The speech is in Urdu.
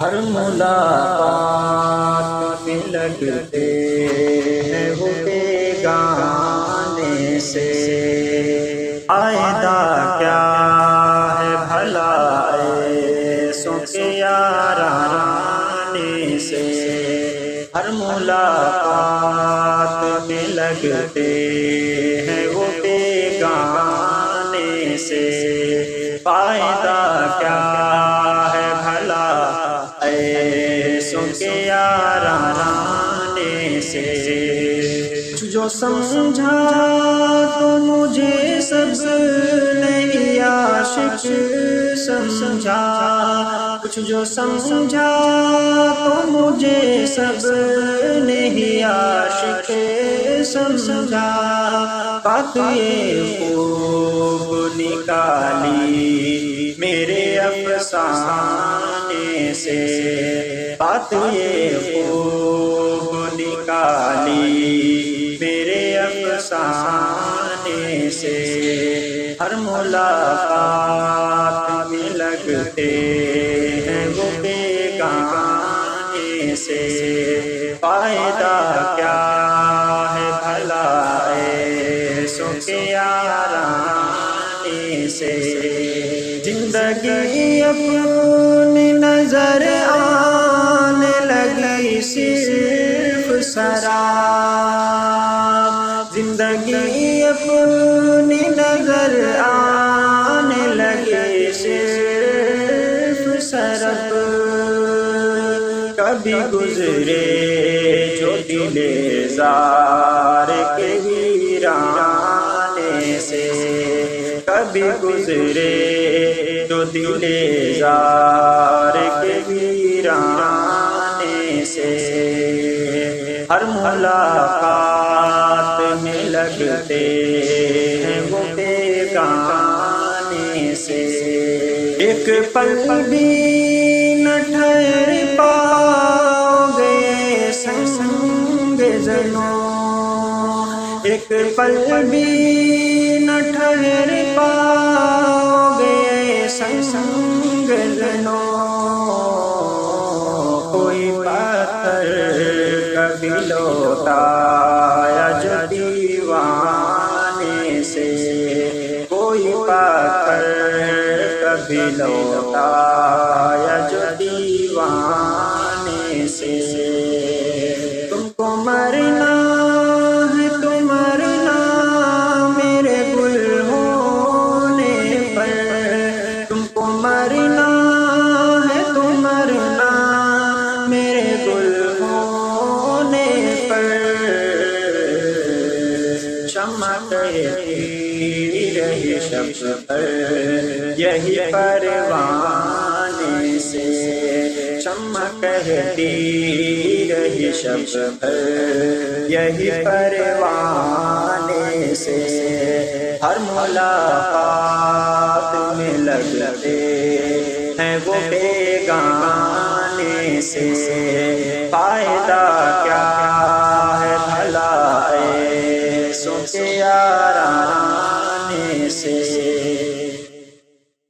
ہر ملاقات میں لگتے ہیں وہ بیگانے سے، فائدہ کیا ہے بھلا ایسوں کے یارانے سے۔ ہر ملاقات میں لگتے ہیں وہ بیگانے سے، فائدہ کیا ہے بھلا ایسوں کے یارانے سے۔ جو سمجھا تو مجھے سب نہیں عاشق سمجھا، کچھ جو سمجھا تو مجھے سب نہیں عاشق سمجھا۔ بات یہ خوب نکالی میرے افسانے سے، بات یہ خوب نکالی میرے افسانے سے۔ ہر ملاقات میں لگتے ہیں وہ بیگانے سے، فائدہ کیا ہے بھلا ایسوں کے یارانے سے۔ زندگی اپنی نظر آنے لگی صرف سراب، زندگی اپنی نظر آنے لگی صرف سراب۔ کبھی گزرے جو دل زار کے ویرانے سے، کبھی گزرے جو دل زار کے ویرانے سے۔ ہر ملاقات میں لگتے ہیں وہ بیگانے سے، ایک پل بھی نہ ٹھہر پاؤ گے سنگ زنوں، ایک پل بھی نہ ٹھہر پاؤ گے سنگ زنوں۔ کوئی پتھر کبھی لوٹایا جو دیوانے سے، کوئی پتھر کبھی لوٹایا جو دیوانے سے۔ تم کو مرنا ہے تو مرنا میرے گل ہونے پر، تم کو مرنا ہے تو مرنا میرے گل ہونے پر۔ چمکتی رہی شب پر یہی پروانے سے، چمکتی رہی شب پر یہی پروانے سے۔ ہر ملاقات میں لگتے ہیں وہ بیگانے سے۔